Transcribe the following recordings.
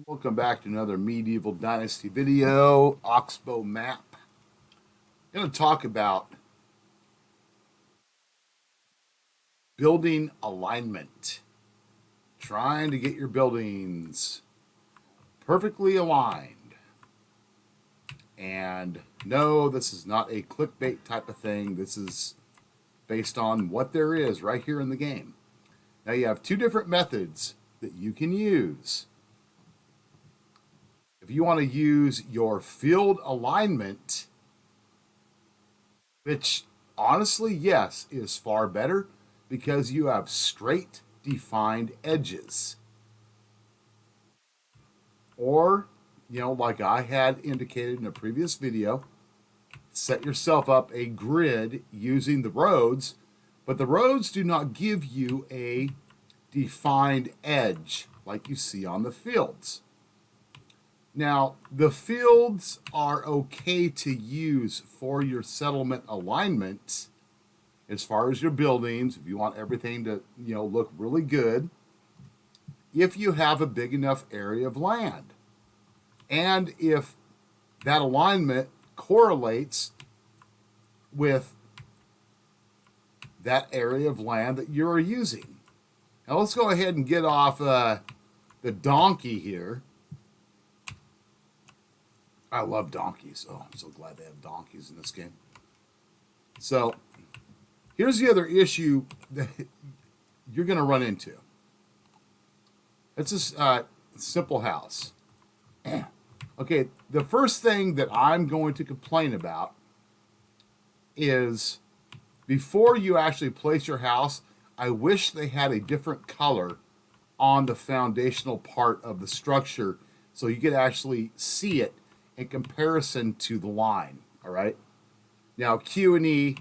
Welcome back to another medieval dynasty video, Oxbow map. I'm going to talk about building alignment, trying to get your buildings perfectly aligned. And no, this is not a clickbait type of thing. This is based on what there is right here in the game. Now you have two different methods that you can use. If you want to use your field alignment, which honestly, yes, is far better because you have straight defined edges. Or, like I had indicated in a previous video, set yourself up a grid using the roads, but the roads do not give you a defined edge like you see on the fields. Now, the fields are okay to use for your settlement alignment as far as your buildings, if you want everything to, look really good, if you have a big enough area of land. And if that alignment correlates with that area of land that you're using. Now, let's go ahead and get off the donkey here. I love donkeys. Oh, I'm so glad they have donkeys in this game. So, here's the other issue that you're going to run into. It's a simple house. Okay, the first thing that I'm going to complain about is before you actually place your house, I wish they had a different color on the foundational part of the structure so you could actually see it in comparison to the line. All right. Now Q and E,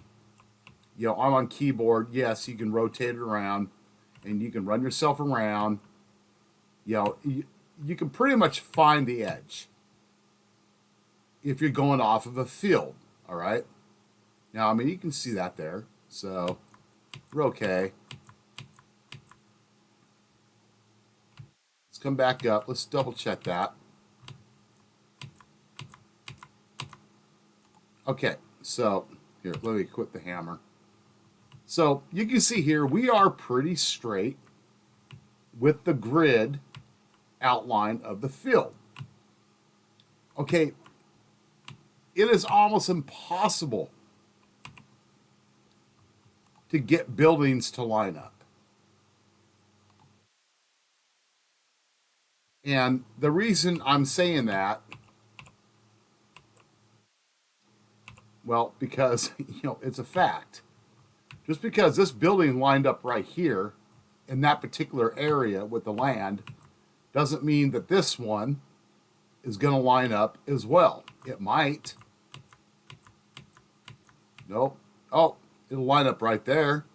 I'm on keyboard. Yes, you can rotate it around, and you can run yourself around. You can pretty much find the edge if you're going off of a field. All right. Now, you can see that there, so we're okay. Let's come back up. Let's double check that. Okay, so here, let me quit the hammer. So you can see here, we are pretty straight with the grid outline of the field. Okay, it is almost impossible to get buildings to line up. And the reason I'm saying that, well, because, it's a fact. Just because this building lined up right here in that particular area with the land doesn't mean that this one is going to line up as well. It might. Nope. Oh, it'll line up right there.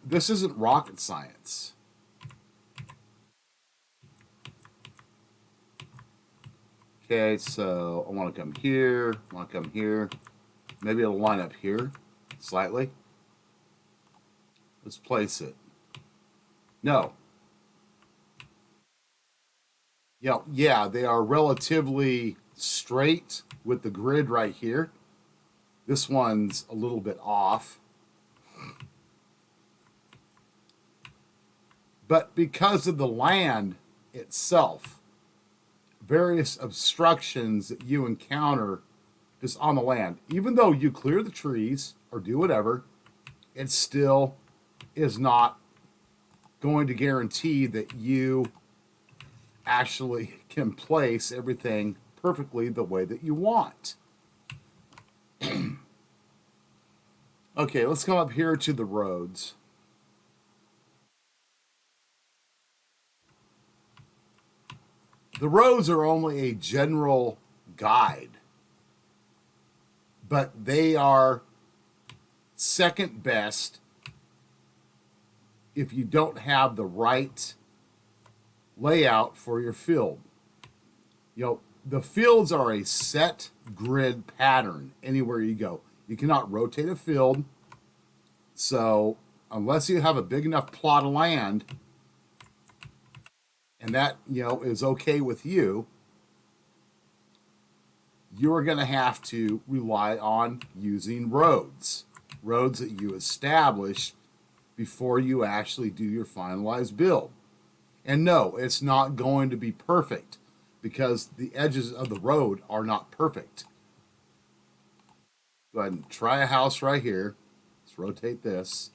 This isn't rocket science. Okay, so I want to come here, I want to come here. Maybe it'll line up here slightly. Let's place it. No. Yeah, they are relatively straight with the grid right here. This one's a little bit off. But because of the land itself, various obstructions that you encounter just on the land, even though you clear the trees or do whatever, it still is not going to guarantee that you actually can place everything perfectly the way that you want. Okay, let's come up here to the roads. The roads are only a general guide, but they are second best if you don't have the right layout for your field. The fields are a set grid pattern anywhere you go. You cannot rotate a field. So, unless you have a big enough plot of land and that, is okay with you, you're going to have to rely on using roads that you establish before you actually do your finalized build. And no, it's not going to be perfect because the edges of the road are not perfect. Go ahead and try a house right here. Let's rotate this.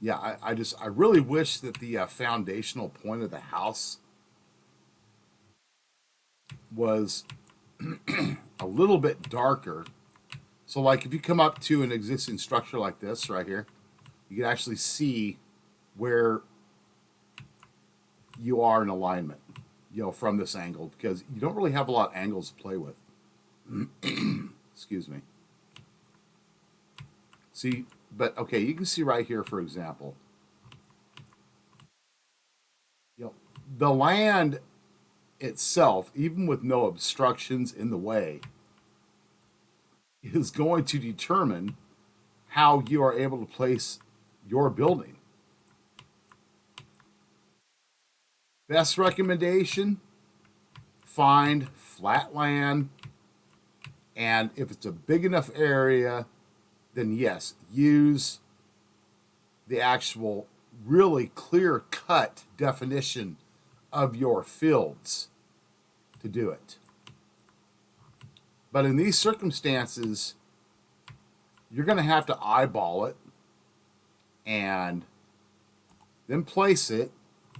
Yeah, I really wish that the foundational point of the house was a little bit darker. So like if you come up to an existing structure like this right here, you can actually see where you are in alignment, from this angle, because you don't really have a lot of angles to play with. Excuse me. See, but okay, you can see right here, for example, the land itself, even with no obstructions in the way, is going to determine how you are able to place your building. Best recommendation, find flat land, and if it's a big enough area, then yes, use the actual really clear-cut definition of your fields to do it. But in these circumstances, you're going to have to eyeball it and then place it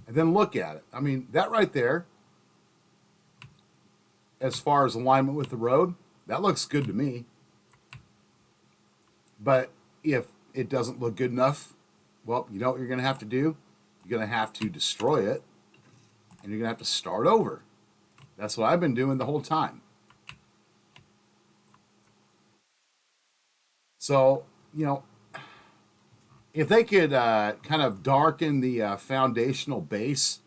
and then look at it. I mean, that right there, as far as alignment with the road, that looks good to me. But if it doesn't look good enough, well, you know what you're going to have to do? You're going to have to destroy it, and you're going to have to start over. That's what I've been doing the whole time. So, if they could kind of darken the foundational base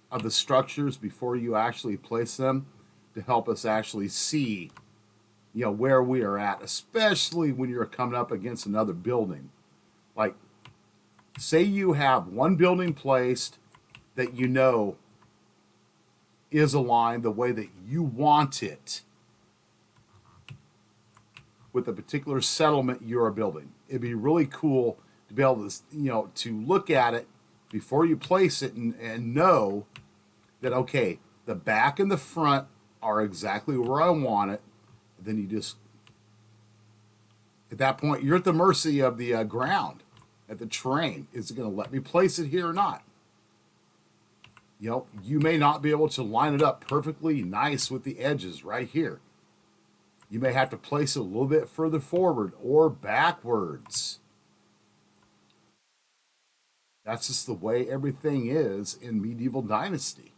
of the structures before you actually place them to help us actually see, where we are at, especially when you're coming up against another building. Like, say you have one building placed that is aligned the way that you want it with a particular settlement you're building. It'd be really cool to be able to, to look at it before you place it and know that, okay, the back and the front are exactly where I want it. Then you just, at that point, you're at the mercy of the ground, at the terrain. Is it going to let me place it here or not? You may not be able to line it up perfectly nice with the edges right here. You may have to place it a little bit further forward or backwards. That's just the way everything is in Medieval Dynasty.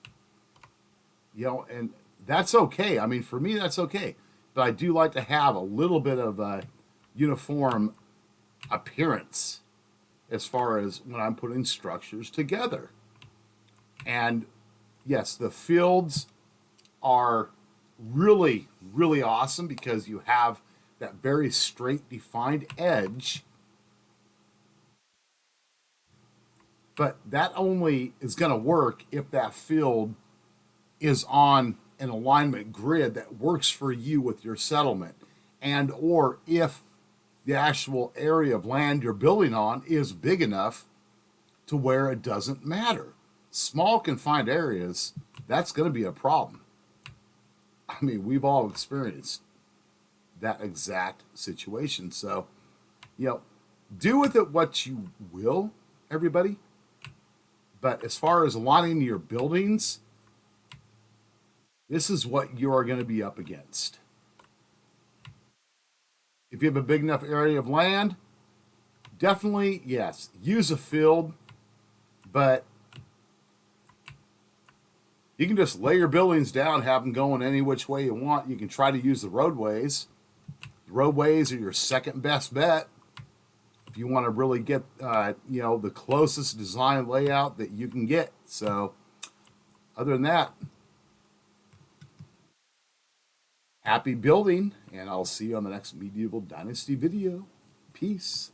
And that's okay. I mean, for me, that's okay. But I do like to have a little bit of a uniform appearance as far as when I'm putting structures together. And yes, the fields are really, really awesome because you have that very straight, defined edge. But that only is going to work if that field is on an alignment grid that works for you with your settlement, and or if the actual area of land you're building on is big enough to where it doesn't matter. Small confined areas, that's going to be a problem. I mean, we've all experienced that exact situation. So, do with it what you will, everybody. But as far as aligning your buildings, this is what you're going to be up against. If you have a big enough area of land, definitely, yes, use a field, but you can just lay your buildings down, have them going any which way you want. You can try to use the roadways. The roadways are your second best bet if you want to really get, the closest design layout that you can get. So, other than that, Happy building, and I'll see you on the next Medieval Dynasty video. Peace.